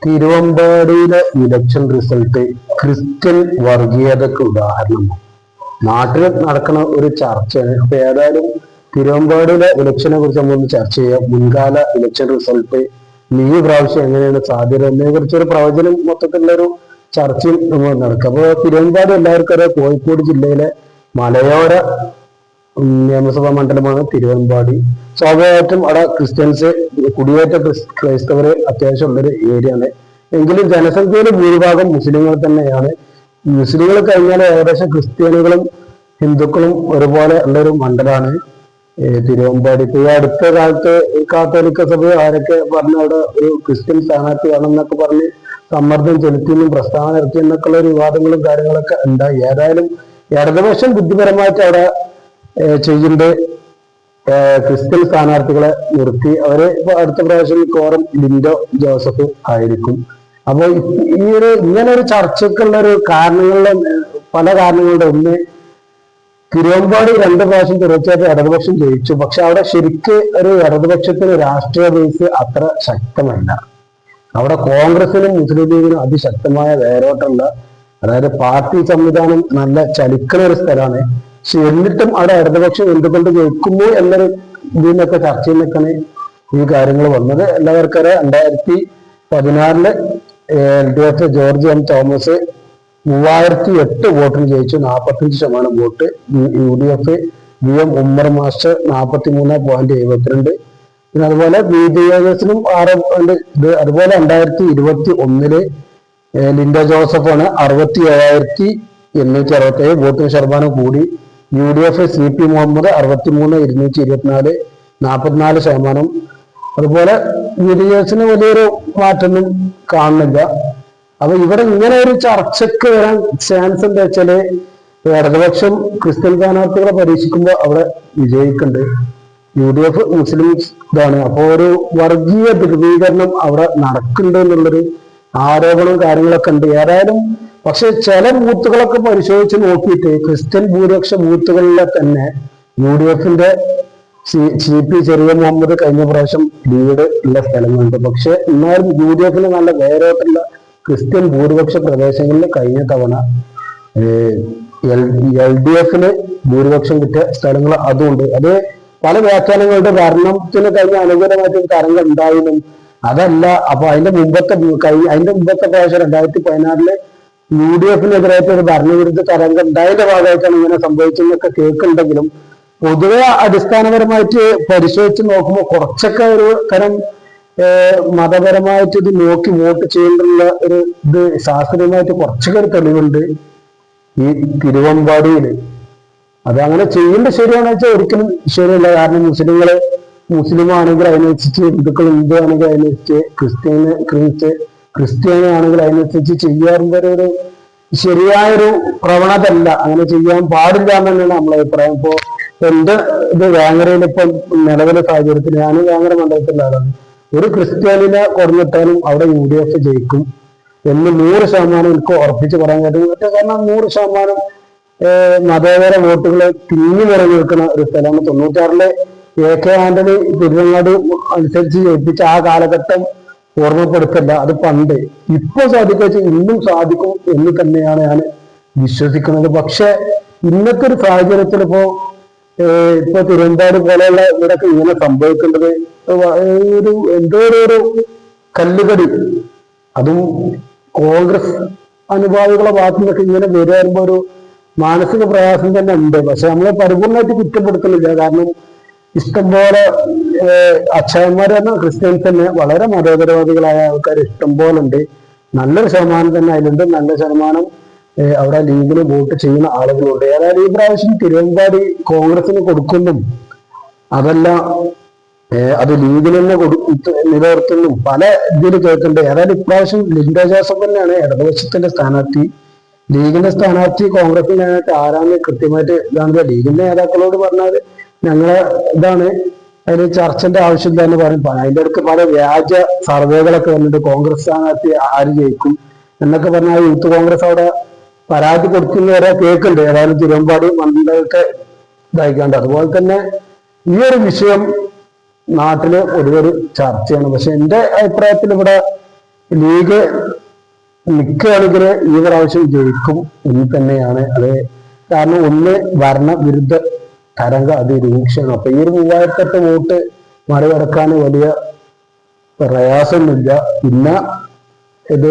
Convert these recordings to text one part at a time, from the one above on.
തിരുവമ്പാടിയിലെ election result Christian വർഗീയതക്ക് ഉദാഹരണമാണ്. നാട്ടിൽ നടക്കുന്ന ഒരു ചർച്ചയാണ്. അപ്പൊ ഏതായാലും തിരുവമ്പാടിയിലെ ഇലക്ഷനെ കുറിച്ച് നമ്മളൊന്ന് ചർച്ച ചെയ്യാം. മുൻകാല ഇലക്ഷൻ റിസൾട്ട് ഈ പ്രാവശ്യം എങ്ങനെയാണ് സാധ്യത എന്നതിനെ കുറിച്ച് ഒരു പ്രവചനം മൊത്തത്തിലുള്ള ഒരു ചർച്ചയും നമ്മൾ നടക്കുക. അപ്പൊ തിരുവമ്പാടി എല്ലാവർക്കും അറിയാം, കോഴിക്കോട് ജില്ലയിലെ മലയോര നിയമസഭാ മണ്ഡലമാണ് തിരുവമ്പാടി. സ്വാഭാവികമായിട്ടും അവിടെ ക്രിസ്ത്യൻസ്, കുടിയേറ്റ ക്രൈസ്തവര് അത്യാവശ്യം ഉള്ളൊരു ഏരിയ ആണ്. എങ്കിലും ജനസംഖ്യയിലെ ഭൂരിഭാഗം മുസ്ലിങ്ങൾ തന്നെയാണ്. മുസ്ലിങ്ങൾ കഴിഞ്ഞാൽ ഏകദേശം ക്രിസ്ത്യാനികളും ഹിന്ദുക്കളും ഒരുപോലെ ഉള്ളൊരു മണ്ഡലമാണ് തിരുവമ്പാടി. ഈ അടുത്ത കാലത്ത് കാത്തോലിക്ക സഭ ആരൊക്കെ പറഞ്ഞ അവിടെ ഒരു ക്രിസ്ത്യൻ സ്ഥാനാർത്ഥി വേണമെന്നൊക്കെ പറഞ്ഞ് സമ്മർദ്ദം ചെലുത്തിയെന്നും പ്രസ്താവന ഇറക്കിയെന്നൊക്കെ ഉള്ള വിവാദങ്ങളും കാര്യങ്ങളൊക്കെ ഉണ്ടായി. ഏതായാലും ഇടതുപക്ഷം ബുദ്ധിപരമായിട്ട് അവിടെ ചെയ്യുന്നത് ക്രിസ്ത്യൻ സ്ഥാനാർത്ഥികളെ നിർത്തി അവര് ഇപ്പൊ അടുത്ത പ്രാവശ്യം മിക്കവാറും ലിൻഡോ ജോസഫ് ആയിരിക്കും. അപ്പൊ ഈ ഇങ്ങനെ ഒരു ചർച്ചക്കുള്ള ഒരു കാരണങ്ങളിലെ പല കാരണങ്ങളുടെ ഒന്ന്, തിരുവമ്പാടി 2 പ്രാവശ്യം തീർച്ചയായിട്ടും ഇടതുപക്ഷം ജയിച്ചു. പക്ഷെ അവിടെ ശരിക്ക് ഒരു ഇടതുപക്ഷത്തിന് രാഷ്ട്രീയ ബേസ് അത്ര ശക്തമല്ല. അവിടെ കോൺഗ്രസിനും മുസ്ലിം ലീഗിനും അതിശക്തമായ വേരോട്ടമുള്ള, അതായത് പാർട്ടി സംവിധാനം നല്ല ചലിക്കുന്ന ഒരു സ്ഥലമാണ്. പക്ഷെ എന്നിട്ടും അവിടെ ഇടതുപക്ഷം എന്തുകൊണ്ട് ജയിക്കുന്നു എന്നൊരു ഇതിനൊക്കെ ചർച്ചയിൽ നിൽക്കാണ് ഈ കാര്യങ്ങൾ വന്നത്. എല്ലാവർക്കും 2016 LDF ജോർജ് എം തോമസ് 3008 വോട്ടിന് ജയിച്ചു, 45% vote. UDF VM Ummer master 43.72. പിന്നെ അതുപോലെ BJSനും 6 ഇത്. അതുപോലെ 2021 ലിൻഡോ ജോസഫാണ് 67,867 വോട്ടിന് ശതമാനം കൂടി. UDF CP Muhammad 63,224 44%. അതുപോലെ BDSന് വലിയൊരു മാറ്റമൊന്നും കാണുന്നില്ല. അപ്പൊ ഇവിടെ ഇങ്ങനെ ഒരു ചർച്ചയ്ക്ക് വരാൻ ചാൻസ് എന്താ വെച്ചാല്, ഇടതുപക്ഷം ക്രിസ്ത്യൻ സ്ഥാനാർത്ഥികളെ പരീക്ഷിക്കുമ്പോൾ അവിടെ വിജയിക്കുന്നുണ്ട്. UDF മുസ്ലിംസ് ഇതാണ്. അപ്പൊ ഒരു വർഗീയ ധ്രുവീകരണം അവിടെ നടക്കുന്നുണ്ട് എന്നുള്ളൊരു ആരോപണവും കാര്യങ്ങളൊക്കെ ഉണ്ട്. ഏതായാലും പക്ഷെ ചില ബൂത്തുകളൊക്കെ പരിശോധിച്ച് നോക്കിയിട്ട് ക്രിസ്ത്യൻ ഭൂരിപക്ഷ ബൂത്തുകളിലെ തന്നെ UDFന്റെ CP ചെറിയ മുഹമ്മദ് കഴിഞ്ഞ പ്രാവശ്യം ലീഡ് ഉള്ള സ്ഥലങ്ങളുണ്ട്. പക്ഷെ എന്നാലും UDFന് നല്ല വേരോട്ടുള്ള ക്രിസ്ത്യൻ ഭൂരിപക്ഷ പ്രദേശങ്ങളിൽ കഴിഞ്ഞ തവണ LDFന് ഭൂരിപക്ഷം കിട്ടിയ സ്ഥലങ്ങൾ അതുണ്ട്. അത് പല വ്യാഖ്യാനങ്ങളുടെ ഭരണത്തിന് കഴിഞ്ഞ അനുകൂലമായിട്ട് തരംഗം ഉണ്ടായിരുന്നു. അതല്ല, അപ്പൊ അതിന്റെ മുമ്പത്തെ പ്രാവശ്യം 2016 UDFനെതിരായിട്ട് ഒരു ഭരണവിരുദ്ധ തരംഗം ഉണ്ടായതിന്റെ ഭാഗമായിട്ടാണ് ഇങ്ങനെ സംഭവിച്ചെന്നൊക്കെ കേൾക്കുന്നുണ്ടെങ്കിലും പൊതുവെ അടിസ്ഥാനപരമായിട്ട് പരിശോധിച്ച് നോക്കുമ്പോൾ കുറച്ചൊക്കെ ഒരു തരം മതപരമായിട്ട് ഇത് നോക്കി വോട്ട് ചെയ്യേണ്ടുള്ള ഒരു ഇത് ശാസ്ത്രീയമായിട്ട് കുറച്ചൊക്കെ ഒരു തെളിവുണ്ട് ഈ തിരുവമ്പാടിയില്. അതങ്ങനെ ചെയ്യേണ്ടത് ശരിയാണെന്ന് വെച്ചാൽ ഒരിക്കലും ശരിയല്ല. കാരണം മുസ്ലിം ആണെങ്കിൽ അതിനനുസരിച്ച്, ഹിന്ദുക്കൾ ഹിന്ദു ആണെങ്കിൽ അതിനനുസരിച്ച്, ക്രിസ്ത്യാനി ആണെങ്കിൽ അതിനനുസരിച്ച് ചെയ്യാറുമ്പോ ഒരു ശരിയായൊരു പ്രവണത അല്ല. അങ്ങനെ ചെയ്യാൻ പാടില്ല എന്ന് തന്നെയാണ് നമ്മളെ അഭിപ്രായം. ഇപ്പോ എന്റെ ഇത് വേങ്ങരയിൽ ഇപ്പം നിലവിലെ സാഹചര്യത്തിൽ ഞാൻ വേങ്ങര മണ്ഡലത്തിലുള്ള ആളാണ്. ഒരു ക്രിസ്ത്യാനിനെ കൊടുത്തിട്ടാലും അവിടെ UDF ജയിക്കും എന്ന് 100% എനിക്ക് ഉറപ്പിച്ച് പറയാൻ കഴിയും. കാരണം 100% മതേതര വോട്ടുകൾ തിങ്ങി നിറഞ്ഞു നിൽക്കുന്ന ഒരു സ്ഥലമാണ്. 96 AK ആന്റണി തിരുവങ്ങാട് അനുസരിച്ച് ജയിപ്പിച്ച ആ കാലഘട്ടം ഓർമ്മപ്പെടുത്തല്ല, അത് പണ്ട്. ഇപ്പൊ സാധിക്കുക ഇന്നും സാധിക്കും എന്ന് തന്നെയാണ് ഞാൻ വിശ്വസിക്കുന്നത്. പക്ഷെ ഇന്നത്തെ ഒരു സാഹചര്യത്തിൽ ഇപ്പോ തിരുവമ്പാടി പോലെയുള്ള ഇവിടൊക്കെ ഇങ്ങനെ സംഭവിക്കേണ്ടത് ഒരു എന്തോ ഒരു കല്ലുകടി, അതും കോൺഗ്രസ് അനുഭാവികളെ ഭാഗത്തു നിന്നൊക്കെ ഇങ്ങനെ വരുമ്പോ ഒരു മാനസിക പ്രയാസം തന്നെ ഉണ്ട്. പക്ഷെ നമ്മളെ പരിപൂർണമായിട്ട് കുറ്റപ്പെടുത്തുന്നില്ല. കാരണം ഇഷ്ടംപോലെ അച്ഛന്മാർ പറഞ്ഞ ക്രിസ്ത്യൻസ് തന്നെ വളരെ മതേതരവാദികളായ ആൾക്കാർ ഇഷ്ടംപോലെ ഉണ്ട്. നല്ലൊരു ശതമാനം തന്നെ അതിലുണ്ട്. നല്ല ശതമാനം അവിടെ ലീഗിന് വോട്ട് ചെയ്യുന്ന ആളുകളുണ്ട്. ഏതായാലും ഈ പ്രാവശ്യം തിരുവമ്പാടി കോൺഗ്രസിന് കൊടുക്കുന്നും അതല്ല അത് ലീഗിന് തന്നെ നിലനിർത്തുന്നും പല ഇതിൽ കേൾക്കുന്നുണ്ട്. ഏതായാലും ഇപ്രാവശ്യം ലിൻഡോ ജോസഫ് തന്നെയാണ് ഇടതുപക്ഷത്തിന്റെ സ്ഥാനാർത്ഥി. ലീഗിന്റെ സ്ഥാനാർത്ഥി കോൺഗ്രസിന്റെ ആരാന്ന് കൃത്യമായിട്ട് ഇതാണ്. ലീഗിന്റെ നേതാക്കളോട് പറഞ്ഞാൽ ഞങ്ങളെ ഇതാണ്, അതിന് ചർച്ചന്റെ ആവശ്യമില്ല എന്ന് പറയും. അതിന്റെ അടുത്ത് പല വ്യാജ സർവേകളൊക്കെ വന്നിട്ട് കോൺഗ്രസ് സ്ഥാനാർത്ഥി ആര് ജയിക്കും എന്നൊക്കെ പറഞ്ഞാൽ യൂത്ത് കോൺഗ്രസ് അവിടെ പരാതി കൊടുക്കുന്നവരെ കേൾക്കുന്നുണ്ട്. ഏതായാലും തിരുവമ്പാടി മണ്ഡലത്തെ ഇതായിക്കാണ്ട്. അതുപോലെ തന്നെ ഈ ഒരു വിഷയം നാട്ടില് ഒരു ചർച്ചയാണ്. പക്ഷെ എന്റെ അഭിപ്രായത്തിൽ ഇവിടെ ലീഗ് മിക്ക ആളുകളെ ഈ പ്രാവശ്യം ജയിക്കും എന്ന് തന്നെയാണ് അത്. കാരണം ഒന്ന്, ഭരണവിരുദ്ധ തരംഗം അതിരൂക്ഷമാണ്. അപ്പൊ ഈ ഒരു 3008 വോട്ട് മറികടക്കാൻ വലിയ പ്രയാസമൊന്നുമില്ല. പിന്നെ ഇത്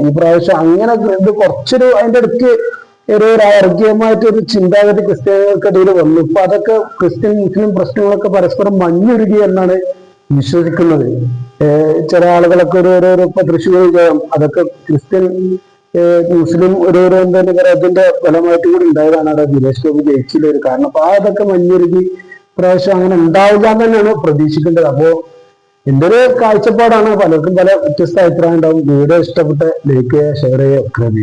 ഈ പ്രാവശ്യം അങ്ങനെ ഇത് കുറച്ചൊരു അതിന്റെ അടുത്ത് ഒരു വർഗീയമായിട്ടൊരു ചിന്താഗതി ക്രിസ്ത്യാനികൾക്കിടയിൽ വന്നു. ഇപ്പൊ അതൊക്കെ ക്രിസ്ത്യൻ മുസ്ലിം പ്രശ്നങ്ങളൊക്കെ പരസ്പരം മഞ്ഞുരുകി എന്നാണ് വിശ്വസിക്കുന്നത്. ചില ആളുകളൊക്കെ ഓരോരോ ഇപ്പൊ തൃശ്ശൂർ ജയം, അതൊക്കെ ക്രിസ്ത്യൻ മുസ്ലിം ഓരോരോ എന്താ പറയുക അതിന്റെ ഫലമായിട്ട് കൂടി ഉണ്ടായതാണ് അവിടെ ദിനേശ് ഗോപി ജയിച്ചില്ല ഒരു കാരണം. അപ്പൊ അതൊക്കെ മഞ്ഞുരുകി പ്രാവശ്യം അങ്ങനെ ഉണ്ടാവില്ല എന്ന് തന്നെയാണ് പ്രതീക്ഷിക്കേണ്ടത്. അപ്പോ എന്റെ ഒരു കാഴ്ചപ്പാടാണ്. പലർക്കും പല വ്യത്യസ്ത അഭിപ്രായം ഉണ്ടാവും. വീഡിയോ ഇഷ്ടപ്പെട്ട ലൈക്ക് ചെയ്യുക, ഷെയർ ചെയ്യുക, സബ്സ്ക്രൈബ് ചെയ്യുക.